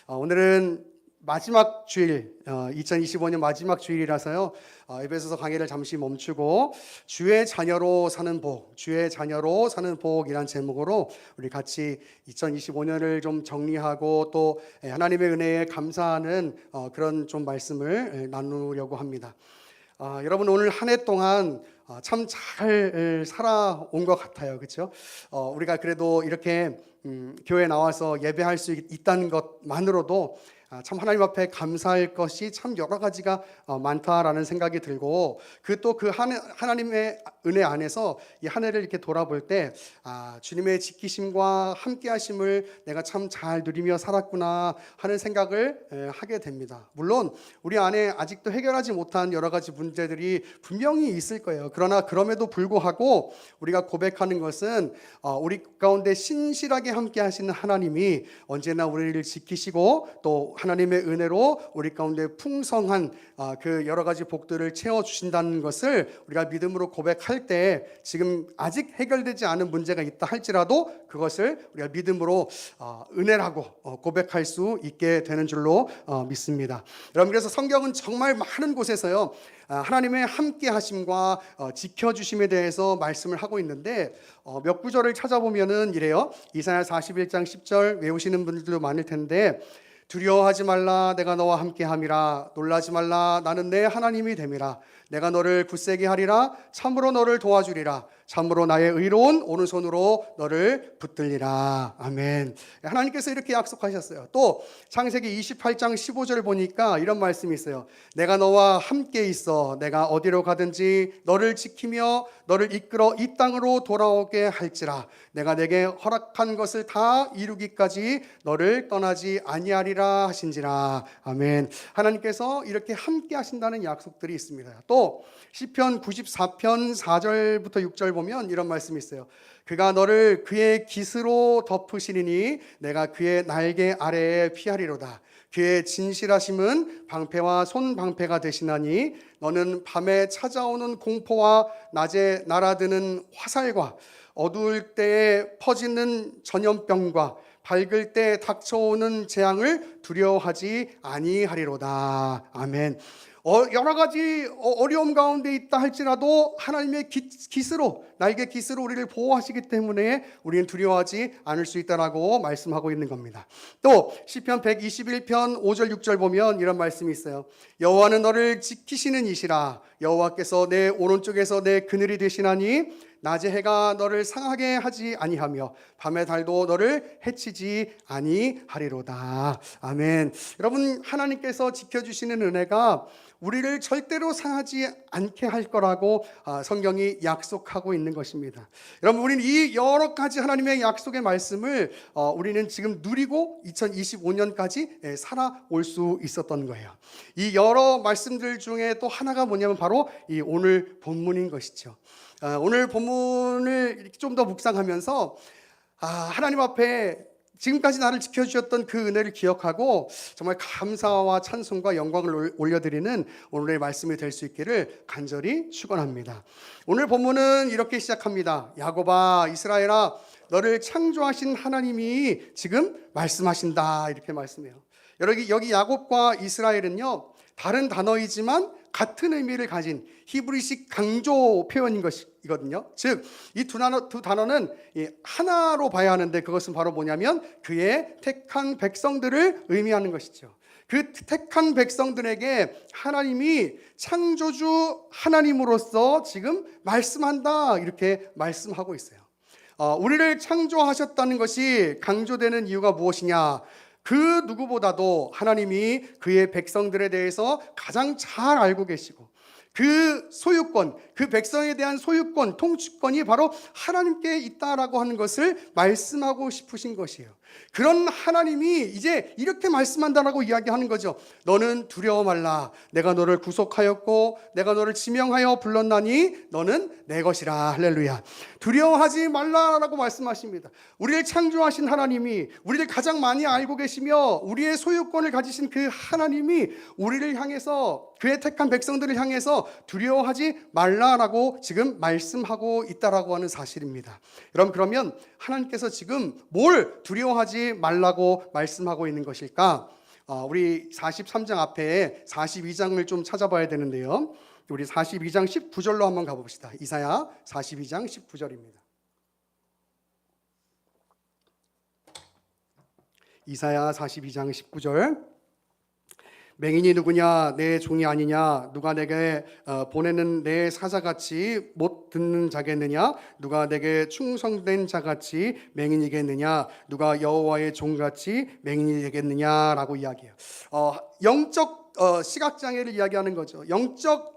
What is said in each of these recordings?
오늘은 마지막 주일, 2025년 마지막 주일이라서요. 에베소서 강의를 잠시 멈추고 주의 자녀로 사는 복, 주의 자녀로 사는 복이란 제목으로 우리 같이 2025년을 좀 정리하고 또 하나님의 은혜에 감사하는 그런 좀 말씀을 나누려고 합니다. 여러분 오늘 한 해 동안 참 잘 살아온 것 같아요, 그렇죠? 우리가 그래도 이렇게 교회 나와서 예배할 수 있다는 것만으로도 참 하나님 앞에 감사할 것이 참 여러 가지가 많다라는 생각이 들고 그 하나님의 은혜 안에서 이 한 해를 이렇게 돌아볼 때 주님의 지키심과 함께하심을 내가 참 잘 누리며 살았구나 하는 생각을 하게 됩니다. 물론 우리 안에 아직도 해결하지 못한 여러 가지 문제들이 분명히 있을 거예요. 그러나 그럼에도 불구하고 우리가 고백하는 것은 우리 가운데 신실하게 함께하시는 하나님이 언제나 우리를 지키시고 또 하나님의 은혜로 우리 가운데 풍성한 그 여러 가지 복들을 채워주신다는 것을 우리가 믿음으로 고백할 때 지금 아직 해결되지 않은 문제가 있다 할지라도 그것을 우리가 믿음으로 은혜라고 고백할 수 있게 되는 줄로 믿습니다. 여러분, 그래서 성경은 정말 많은 곳에서요 하나님의 함께 하심과 지켜주심에 대해서 말씀을 하고 있는데 몇 구절을 찾아보면은 이래요. 이사야 41장 10절 외우시는 분들도 많을 텐데, 두려워하지 말라, 내가 너와 함께함이라. 놀라지 말라, 나는 내 하나님이 됨이라. 내가 너를 굳세게 하리라. 참으로 너를 도와주리라. 참으로 나의 의로운 오른손으로 너를 붙들리라. 아멘. 하나님께서 이렇게 약속하셨어요. 또 창세기 28장 15절 보니까 이런 말씀이 있어요. 내가 너와 함께 있어 내가 어디로 가든지 너를 지키며 너를 이끌어 이 땅으로 돌아오게 할지라. 내가 내게 허락한 것을 다 이루기까지 너를 떠나지 아니하리라 하신지라. 아멘. 하나님께서 이렇게 함께 하신다는 약속들이 있습니다. 또 시편 94편 4절부터 6절 보면 이런 말씀이 있어요. 그가 너를 그의 깃으로 덮으시리니 내가 그의 날개 아래에 피하리로다. 그의 진실하심은 방패와 손방패가 되시나니 너는 밤에 찾아오는 공포와 낮에 날아드는 화살과 어두울 때에 퍼지는 전염병과 밝을 때 닥쳐오는 재앙을 두려워하지 아니하리로다. 아멘. 여러 가지 어려움 가운데 있다 할지라도 하나님의 깃으로, 날개 깃으로 우리를 보호하시기 때문에 우리는 두려워하지 않을 수 있다라고 말씀하고 있는 겁니다. 또 시편 121편 5절 6절 보면 이런 말씀이 있어요. 여호와는 너를 지키시는 이시라. 여호와께서 내 오른쪽에서 내 그늘이 되시나니 낮의 해가 너를 상하게 하지 아니하며 밤의 달도 너를 해치지 아니하리로다. 아멘. 여러분, 하나님께서 지켜주시는 은혜가 우리를 절대로 상하지 않게 할 거라고 성경이 약속하고 있는 것입니다. 여러분, 우리는 이 여러 가지 하나님의 약속의 말씀을 우리는 지금 누리고 2025년까지 살아올 수 있었던 거예요. 이 여러 말씀들 중에 또 하나가 뭐냐면 바로 이 오늘 본문인 것이죠. 오늘 본문을 이렇게 좀 더 묵상하면서 하나님 앞에 지금까지 나를 지켜주셨던 그 은혜를 기억하고 정말 감사와 찬송과 영광을 올려드리는 오늘의 말씀이 될 수 있기를 간절히 축원합니다. 오늘 본문은 이렇게 시작합니다. 야곱아, 이스라엘아, 너를 창조하신 하나님이 지금 말씀하신다. 이렇게 말씀해요. 여기 야곱과 이스라엘은요 다른 단어이지만 같은 의미를 가진 히브리식 강조 표현인 것이거든요. 즉, 이 두 단어는 하나로 봐야 하는데 그것은 바로 뭐냐면 그의 택한 백성들을 의미하는 것이죠. 그 택한 백성들에게 하나님이 창조주 하나님으로서 지금 말씀한다 이렇게 말씀하고 있어요. 우리를 창조하셨다는 것이 강조되는 이유가 무엇이냐? 그 누구보다도 하나님이 그의 백성들에 대해서 가장 잘 알고 계시고 그 소유권, 그 백성에 대한 소유권, 통치권이 바로 하나님께 있다라고 하는 것을 말씀하고 싶으신 것이에요. 그런 하나님이 이제 이렇게 말씀한다라고 이야기하는 거죠. 너는 두려워 말라. 내가 너를 구속하였고 내가 너를 지명하여 불렀나니 너는 내 것이라. 할렐루야. 두려워하지 말라라고 말씀하십니다. 우리를 창조하신 하나님이 우리를 가장 많이 알고 계시며 우리의 소유권을 가지신 그 하나님이 우리를 향해서 그의 택한 백성들을 향해서 두려워하지 말라라고 지금 말씀하고 있다라고 하는 사실입니다. 여러분, 그러면 하나님께서 지금 뭘 두려워하지 두려워하지 말라고 말씀하고 있는 것일까? 우리 43장 앞에 42장을 좀 찾아봐야 되는데요. 우리 42장 19절로 한번 가봅시다. 이사야 42장 19절입니다. 이사야 42장 19절. 맹인이 누구냐? 내 종이 아니냐? 누가 내게 보내는 내 사자같이 못 듣는 자겠느냐? 누가 내게 충성된 자같이 맹인이겠느냐? 누가 여호와의 종같이 맹인이 되겠느냐라고 이야기해요. 영적 시각장애를 이야기하는 거죠. 영적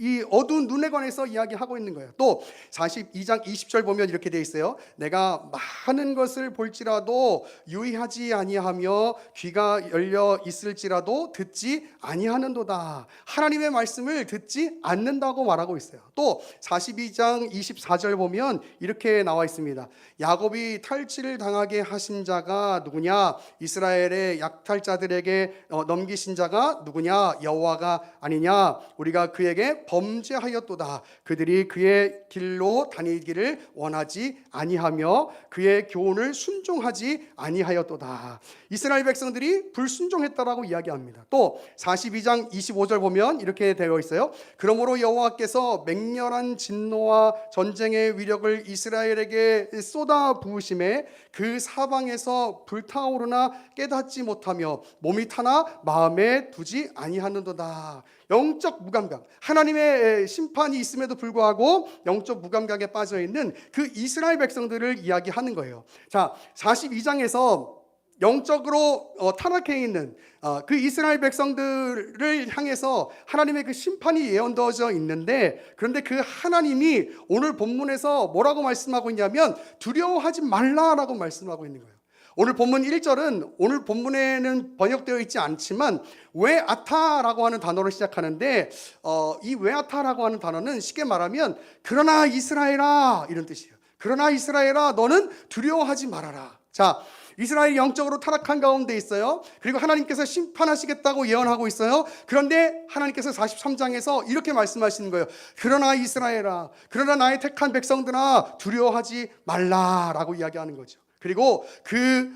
이 어두운 눈에 관해서 이야기하고 있는 거예요. 또 42장 20절 보면 이렇게 되어 있어요. 내가 많은 것을 볼지라도 유의하지 아니하며 귀가 열려 있을지라도 듣지 아니하는도다. 하나님의 말씀을 듣지 않는다고 말하고 있어요. 또 42장 24절 보면 이렇게 나와 있습니다. 야곱이 탈취를 당하게 하신 자가 누구냐? 이스라엘의 약탈자들에게 넘기신 자가 누구냐? 여호와가 아니냐? 우리가 그에게 범죄하였도다. 그들이 그의 길로 다니기를 원하지 아니하며 그의 교훈을 순종하지 아니하였도다. 이스라엘 백성들이 불순종했다라고 이야기합니다. 또 42장 25절 보면 이렇게 되어 있어요. 그러므로 여호와께서 맹렬한 진노와 전쟁의 위력을 이스라엘에게 쏟아 부으심에 그 사방에서 불타오르나 깨닫지 못하며 몸이 타나 마음에 두지 아니하는도다. 영적 무감각, 하나님의 심판이 있음에도 불구하고 영적 무감각에 빠져 있는 그 이스라엘 백성들을 이야기하는 거예요. 자, 42장에서 영적으로 타락해 있는 그 이스라엘 백성들을 향해서 하나님의 그 심판이 예언되어져 있는데, 그런데 그 하나님이 오늘 본문에서 뭐라고 말씀하고 있냐면 두려워하지 말라라고 말씀하고 있는 거예요. 오늘 본문 1절은 오늘 본문에는 번역되어 있지 않지만 웨아타라고 하는 단어로 시작하는데, 이 웨아타라고 하는 단어는 쉽게 말하면 그러나 이스라엘아 이런 뜻이에요. 그러나 이스라엘아 너는 두려워하지 말아라. 자, 이스라엘이 영적으로 타락한 가운데 있어요. 그리고 하나님께서 심판하시겠다고 예언하고 있어요. 그런데 하나님께서 43장에서 이렇게 말씀하시는 거예요. 그러나 이스라엘아, 그러나 나의 택한 백성들아 두려워하지 말라라고 이야기하는 거죠. 그리고 그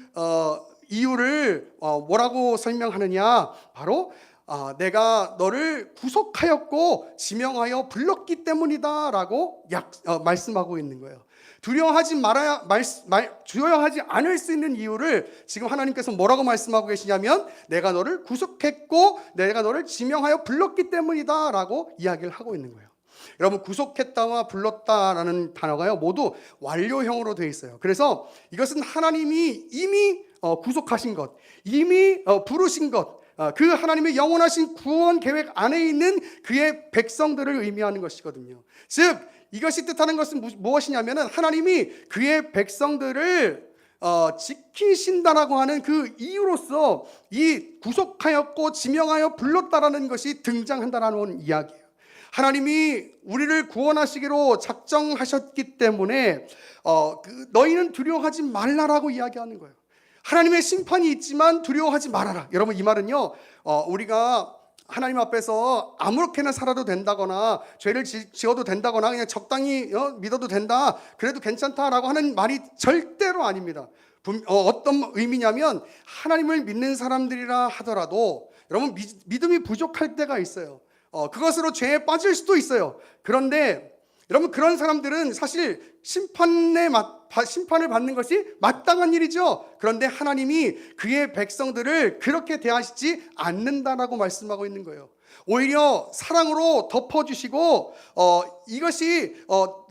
이유를 뭐라고 설명하느냐? 바로 내가 너를 구속하였고 지명하여 불렀기 때문이다라고 말씀하고 있는 거예요. 두려워하지 않을 수 있는 이유를 지금 하나님께서 뭐라고 말씀하고 계시냐면 내가 너를 구속했고 내가 너를 지명하여 불렀기 때문이다라고 이야기를 하고 있는 거예요. 여러분, 구속했다와 불렀다라는 단어가요 모두 완료형으로 되어 있어요. 그래서 이것은 하나님이 이미 구속하신 것, 이미 부르신 것, 그 하나님의 영원하신 구원 계획 안에 있는 그의 백성들을 의미하는 것이거든요. 즉 이것이 뜻하는 것은 무엇이냐면 하나님이 그의 백성들을 지키신다라고 하는 그 이유로서 이 구속하였고 지명하여 불렀다라는 것이 등장한다라는 이야기예요. 하나님이 우리를 구원하시기로 작정하셨기 때문에 너희는 두려워하지 말라라고 이야기하는 거예요. 하나님의 심판이 있지만 두려워하지 말아라. 여러분, 이 말은요 우리가 하나님 앞에서 아무렇게나 살아도 된다거나 죄를 지어도 된다거나 그냥 적당히 믿어도 된다, 그래도 괜찮다라고 하는 말이 절대로 아닙니다. 어떤 의미냐면 하나님을 믿는 사람들이라 하더라도 여러분 믿음이 부족할 때가 있어요. 그것으로 죄에 빠질 수도 있어요. 그런데 여러분 그런 사람들은 사실 심판을 받는 것이 마땅한 일이죠. 그런데 하나님이 그의 백성들을 그렇게 대하시지 않는다라고 말씀하고 있는 거예요. 오히려 사랑으로 덮어주시고 이것이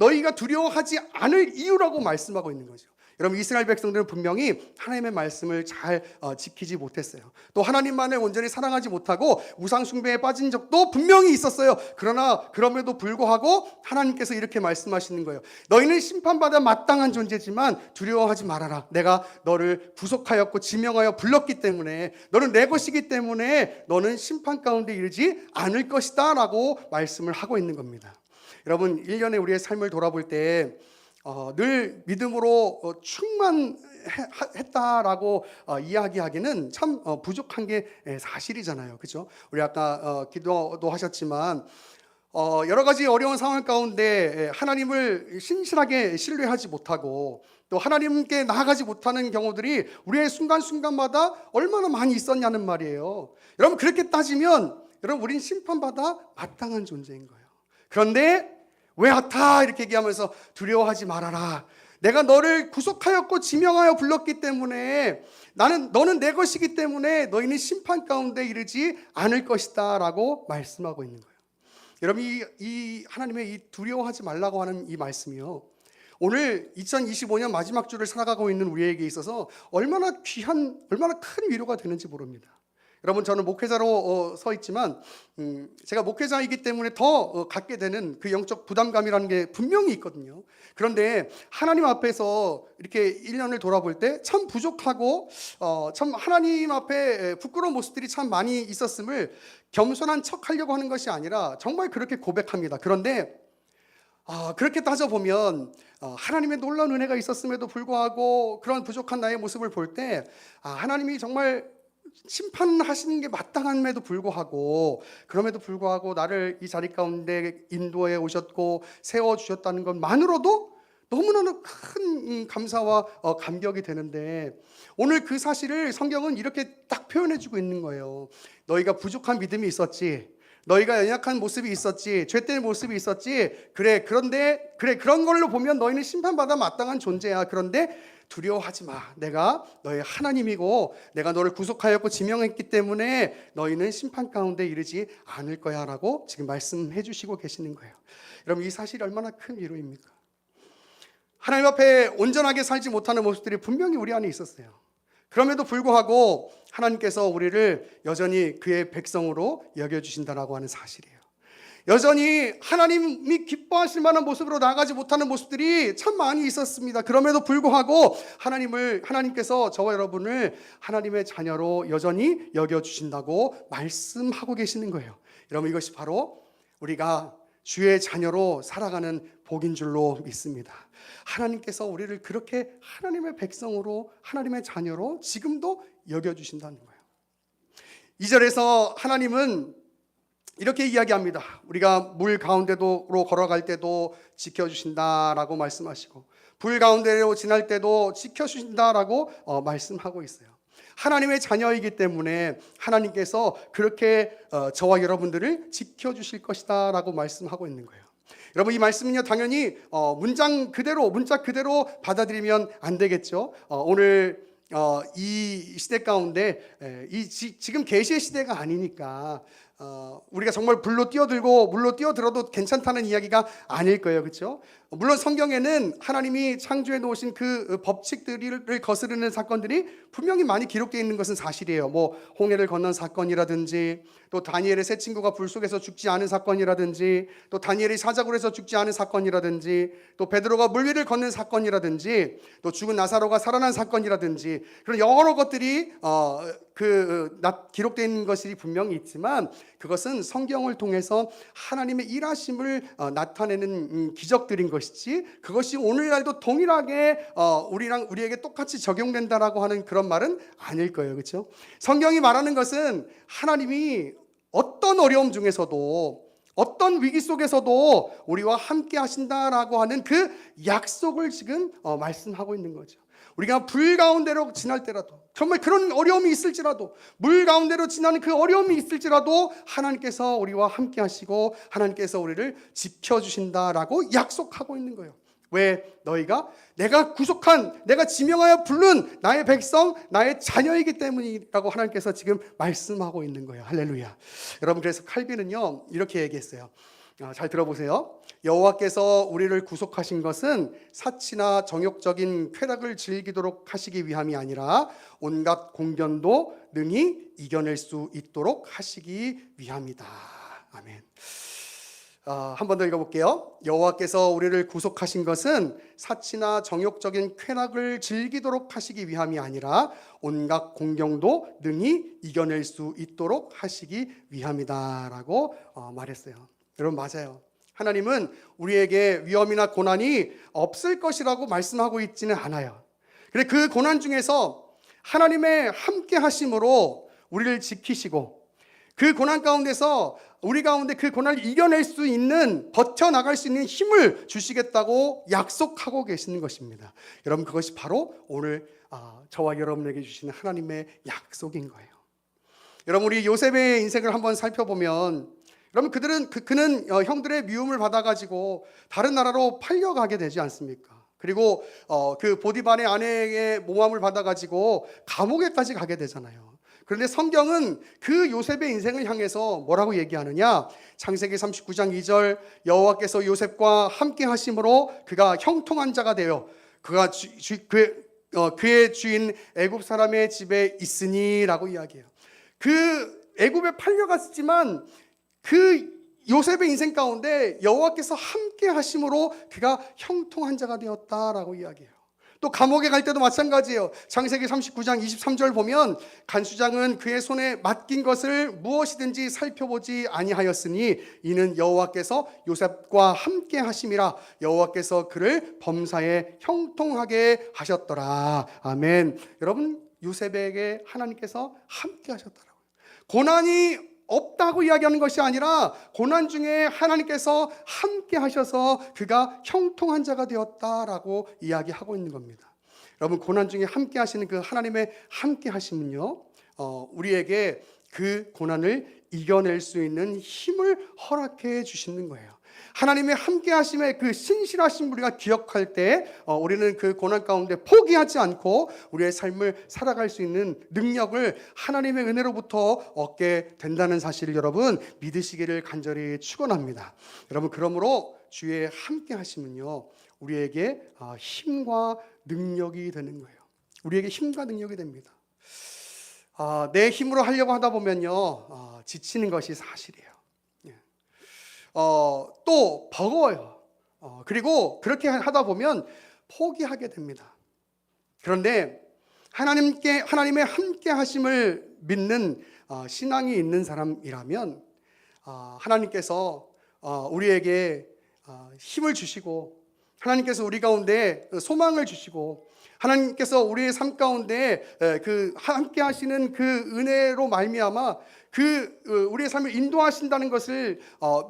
너희가 두려워하지 않을 이유라고 말씀하고 있는 거죠. 여러분, 이스라엘 백성들은 분명히 하나님의 말씀을 잘 지키지 못했어요. 또 하나님만을 온전히 사랑하지 못하고 우상 숭배에 빠진 적도 분명히 있었어요. 그러나 그럼에도 불구하고 하나님께서 이렇게 말씀하시는 거예요. 너희는 심판받아 마땅한 존재지만 두려워하지 말아라. 내가 너를 구속하였고 지명하여 불렀기 때문에, 너는 내 것이기 때문에 너는 심판 가운데 이르지 않을 것이다 라고 말씀을 하고 있는 겁니다. 여러분, 1년에 우리의 삶을 돌아볼 때 늘 믿음으로 충만했다라고 이야기하기는 참 부족한 게 사실이잖아요. 그렇죠? 우리 아까 기도도 하셨지만 여러 가지 어려운 상황 가운데 하나님을 신실하게 신뢰하지 못하고 또 하나님께 나아가지 못하는 경우들이 우리의 순간순간마다 얼마나 많이 있었냐는 말이에요. 여러분, 그렇게 따지면 여러분, 우린 심판받아 마땅한 존재인 거예요. 그런데 왜 아타 이렇게 얘기하면서 두려워하지 말아라. 내가 너를 구속하였고 지명하여 불렀기 때문에 너는 내 것이기 때문에 너희는 심판 가운데 이르지 않을 것이다 라고 말씀하고 있는 거예요. 여러분, 이 하나님의 이 두려워하지 말라고 하는 이 말씀이요, 오늘 2025년 마지막 주를 살아가고 있는 우리에게 있어서 얼마나 귀한, 얼마나 큰 위로가 되는지 모릅니다. 여러분, 저는 목회자로 서 있지만 제가 목회자이기 때문에 더 갖게 되는 그 영적 부담감이라는 게 분명히 있거든요. 그런데 하나님 앞에서 이렇게 1년을 돌아볼 때 참 부족하고 참 하나님 앞에 부끄러운 모습들이 참 많이 있었음을 겸손한 척 하려고 하는 것이 아니라 정말 그렇게 고백합니다. 그런데 그렇게 따져보면 하나님의 놀라운 은혜가 있었음에도 불구하고 그런 부족한 나의 모습을 볼 때 하나님이 정말 심판하시는 게 마땅함에도 불구하고, 그럼에도 불구하고 나를 이 자리 가운데 인도해 오셨고 세워주셨다는 것만으로도 너무나 큰 감사와 감격이 되는데, 오늘 그 사실을 성경은 이렇게 딱 표현해주고 있는 거예요. 너희가 부족한 믿음이 있었지, 너희가 연약한 모습이 있었지, 죄된 모습이 있었지, 그런데 그런 걸로 보면 너희는 심판받아 마땅한 존재야. 그런데 두려워하지 마. 내가 너의 하나님이고 내가 너를 구속하였고 지명했기 때문에 너희는 심판 가운데 이르지 않을 거야 라고 지금 말씀해 주시고 계시는 거예요. 여러분, 이 사실이 얼마나 큰 위로입니까? 하나님 앞에 온전하게 살지 못하는 모습들이 분명히 우리 안에 있었어요. 그럼에도 불구하고 하나님께서 우리를 여전히 그의 백성으로 여겨주신다라고 하는 사실이에요. 여전히 하나님이 기뻐하실 만한 모습으로 나아가지 못하는 모습들이 참 많이 있었습니다. 그럼에도 불구하고 하나님께서 저와 여러분을 하나님의 자녀로 여전히 여겨주신다고 말씀하고 계시는 거예요. 여러분, 이것이 바로 우리가 주의 자녀로 살아가는 복인 줄로 믿습니다. 하나님께서 우리를 그렇게 하나님의 백성으로, 하나님의 자녀로 지금도 여겨주신다는 거예요. 2절에서 하나님은 이렇게 이야기합니다. 우리가 물 가운데로 걸어갈 때도 지켜주신다라고 말씀하시고, 불 가운데로 지날 때도 지켜주신다라고 말씀하고 있어요. 하나님의 자녀이기 때문에 하나님께서 그렇게 저와 여러분들을 지켜주실 것이다 라고 말씀하고 있는 거예요. 여러분, 이 말씀은요, 당연히 문자 그대로 받아들이면 안 되겠죠. 오늘 이 시대 가운데 지금 계시의 시대가 아니니까 우리가 정말 물로 뛰어들어도 괜찮다는 이야기가 아닐 거예요. 그렇죠? 물론 성경에는 하나님이 창조해 놓으신 그 법칙들을 거스르는 사건들이 분명히 많이 기록되어 있는 것은 사실이에요. 뭐 홍해를 건넌 사건이라든지, 또 다니엘의 세 친구가 불 속에서 죽지 않은 사건이라든지, 또 다니엘이 사자굴에서 죽지 않은 사건이라든지, 또 베드로가 물 위를 걷는 사건이라든지, 또 죽은 나사로가 살아난 사건이라든지, 그런 여러 것들이 기록되어 있는 것이 분명히 있지만, 그것은 성경을 통해서 하나님의 일하심을 나타내는 기적들인 것이지, 그것이 오늘날도 동일하게 우리에게 똑같이 적용된다라고 하는 그런 말은 아닐 거예요. 그렇죠? 성경이 말하는 것은 하나님이 어떤 어려움 중에서도, 어떤 위기 속에서도 우리와 함께 하신다라고 하는 그 약속을 지금 말씀하고 있는 거죠. 우리가 불 가운데로 지날 때라도, 정말 그런 어려움이 있을지라도, 물 가운데로 지나는 그 어려움이 있을지라도 하나님께서 우리와 함께 하시고 하나님께서 우리를 지켜주신다라고 약속하고 있는 거예요. 왜? 너희가 내가 구속한, 내가 지명하여 부른 나의 백성, 나의 자녀이기 때문이라고 하나님께서 지금 말씀하고 있는 거예요. 할렐루야. 여러분, 그래서 칼빈은요 이렇게 얘기했어요. 잘 들어보세요. 여호와께서 우리를 구속하신 것은 사치나 정욕적인 쾌락을 즐기도록 하시기 위함이 아니라 온갖 공견도 능히 이겨낼 수 있도록 하시기 위함이다. 아멘. 한 번 더 읽어볼게요. 여호와께서 우리를 구속하신 것은 사치나 정욕적인 쾌락을 즐기도록 하시기 위함이 아니라 온갖 공경도 능히 이겨낼 수 있도록 하시기 위함이다 라고 말했어요. 여러분, 맞아요. 하나님은 우리에게 위험이나 고난이 없을 것이라고 말씀하고 있지는 않아요. 그런데 그 고난 중에서 하나님의 함께 하심으로 우리를 지키시고, 그 고난 가운데서 우리 가운데 그 고난을 이겨낼 수 있는, 버텨나갈 수 있는 힘을 주시겠다고 약속하고 계시는 것입니다. 여러분, 그것이 바로 오늘 저와 여러분에게 주시는 하나님의 약속인 거예요. 여러분, 우리 요셉의 인생을 한번 살펴보면, 여러분, 그는 형들의 미움을 받아가지고 다른 나라로 팔려가게 되지 않습니까? 그리고 그 보디발의 아내의 모함을 받아가지고 감옥에까지 가게 되잖아요. 그런데 성경은 그 요셉의 인생을 향해서 뭐라고 얘기하느냐? 창세기 39장 2절, 여호와께서 요셉과 함께 하심으로 그가 형통한 자가 되어 그의 주인 애굽 사람의 집에 있으니라고 이야기해요. 그 애굽에 팔려갔지만 그 요셉의 인생 가운데 여호와께서 함께 하심으로 그가 형통한 자가 되었다라고 이야기해요. 또 감옥에 갈 때도 마찬가지예요. 창세기 39장 23절 보면 간수장은 그의 손에 맡긴 것을 무엇이든지 살펴보지 아니하였으니 이는 여호와께서 요셉과 함께 하심이라 여호와께서 그를 범사에 형통하게 하셨더라. 아멘. 여러분, 요셉에게 하나님께서 함께 하셨더라고요. 고난이 없다고 이야기하는 것이 아니라 고난 중에 하나님께서 함께 하셔서 그가 형통한 자가 되었다라고 이야기하고 있는 겁니다. 여러분, 고난 중에 함께 하시는 그 하나님의 함께 하심은요, 우리에게 그 고난을 이겨낼 수 있는 힘을 허락해 주시는 거예요. 하나님의 함께 하심의 그 신실하신 우리가 기억할 때 우리는 그 고난 가운데 포기하지 않고 우리의 삶을 살아갈 수 있는 능력을 하나님의 은혜로부터 얻게 된다는 사실을 여러분 믿으시기를 간절히 축원합니다. 여러분, 그러므로 주의 함께 하심은요, 우리에게 힘과 능력이 되는 거예요. 우리에게 힘과 능력이 됩니다. 내 힘으로 하려고 하다 보면요, 지치는 것이 사실이에요. 또 버거워요. 그리고 그렇게 하다 보면 포기하게 됩니다. 그런데 하나님의 함께 하심을 믿는 신앙이 있는 사람이라면 하나님께서 우리에게 힘을 주시고, 하나님께서 우리 가운데 소망을 주시고, 하나님께서 우리의 삶 가운데 그 함께 하시는 그 은혜로 말미암아 우리의 삶을 인도하신다는 것을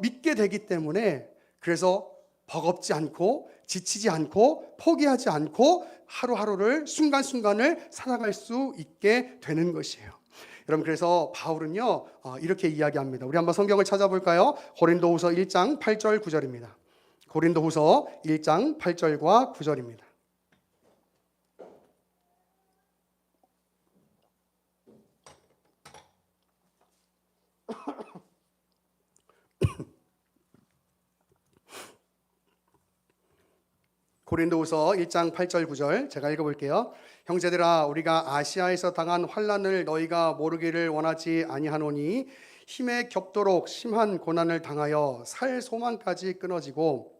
믿게 되기 때문에, 그래서 버겁지 않고 지치지 않고 포기하지 않고 하루하루를 순간순간을 살아갈 수 있게 되는 것이에요. 여러분, 그래서 바울은요 이렇게 이야기합니다. 우리 한번 성경을 찾아볼까요? 고린도후서 1장 8절 9절입니다. 고린도후서 1장 8절과 9절입니다. 고린도후서 1장 8절 9절 제가 읽어볼게요. 형제들아, 우리가 아시아에서 당한 환난을 너희가 모르기를 원하지 아니하노니 힘에 겹도록 심한 고난을 당하여 살 소망까지 끊어지고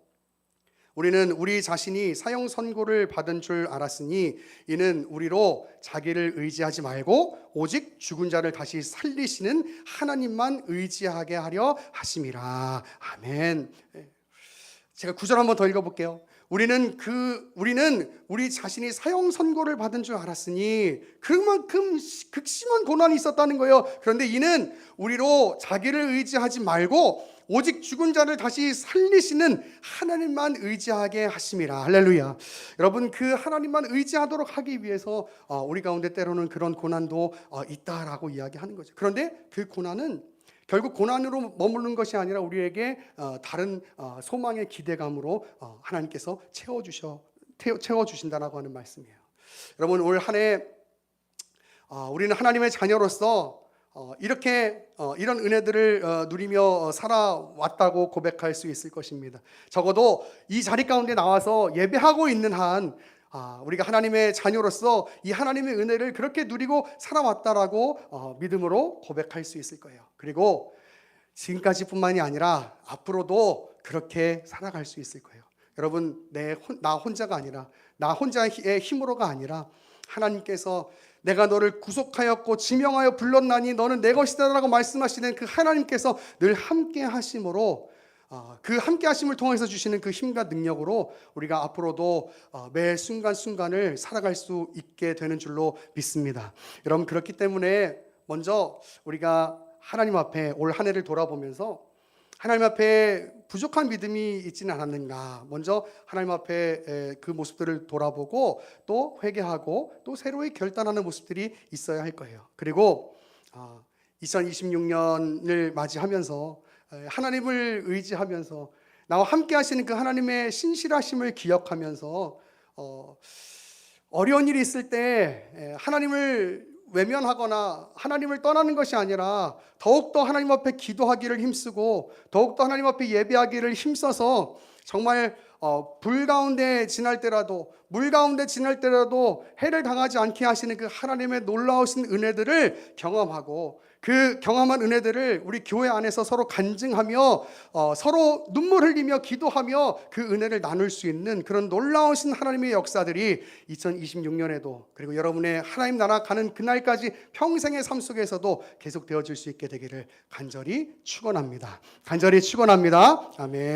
우리는 우리 자신이 사형 선고를 받은 줄 알았으니 이는 우리로 자기를 의지하지 말고 오직 죽은 자를 다시 살리시는 하나님만 의지하게 하려 하심이라. 아멘. 제가 9절 한번 더 읽어볼게요. 우리는 우리 자신이 사형 선고를 받은 줄 알았으니 그만큼 극심한 고난이 있었다는 거예요. 그런데 이는 우리로 자기를 의지하지 말고 오직 죽은 자를 다시 살리시는 하나님만 의지하게 하심이라. 할렐루야. 여러분, 그 하나님만 의지하도록 하기 위해서 우리 가운데 때로는 그런 고난도 있다라고 이야기하는 거죠. 그런데 그 고난은 결국 고난으로 머무르는 것이 아니라 우리에게 다른 소망의 기대감으로 하나님께서 채워주신다라고 하는 말씀이에요. 여러분, 올 한 해 우리는 하나님의 자녀로서 이런 은혜들을 누리며 살아왔다고 고백할 수 있을 것입니다. 적어도 이 자리 가운데 나와서 예배하고 있는 한 우리가 하나님의 자녀로서 이 하나님의 은혜를 그렇게 누리고 살아왔다라고 믿음으로 고백할 수 있을 거예요. 그리고 지금까지뿐만이 아니라 앞으로도 그렇게 살아갈 수 있을 거예요. 여러분, 나 혼자가 아니라, 나 혼자의 힘으로가 아니라 하나님께서 내가 너를 구속하였고 지명하여 불렀나니 너는 내 것이다 라고 말씀하시는 그 하나님께서 늘 함께 하심으로, 그 함께 하심을 통해서 주시는 그 힘과 능력으로 우리가 앞으로도 매 순간순간을 살아갈 수 있게 되는 줄로 믿습니다. 여러분, 그렇기 때문에 먼저 우리가 하나님 앞에 올 한 해를 돌아보면서 하나님 앞에 부족한 믿음이 있지는 않았는가. 먼저 하나님 앞에 그 모습들을 돌아보고 또 회개하고 또 새로이 결단하는 모습들이 있어야 할 거예요. 그리고 2026년을 맞이하면서 하나님을 의지하면서 나와 함께 하시는 그 하나님의 신실하심을 기억하면서 어려운 일이 있을 때 하나님을 외면하거나 하나님을 떠나는 것이 아니라 더욱더 하나님 앞에 기도하기를 힘쓰고 더욱더 하나님 앞에 예배하기를 힘써서 정말 불 가운데 지날 때라도 물 가운데 지날 때라도 해를 당하지 않게 하시는 그 하나님의 놀라우신 은혜들을 경험하고 그 경험한 은혜들을 우리 교회 안에서 서로 간증하며 서로 눈물 흘리며 기도하며 그 은혜를 나눌 수 있는 그런 놀라우신 하나님의 역사들이 2026년에도 그리고 여러분의 하나님 나라 가는 그날까지 평생의 삶 속에서도 계속 되어질 수 있게 되기를 간절히 축원합니다. 간절히 축원합니다. 아멘.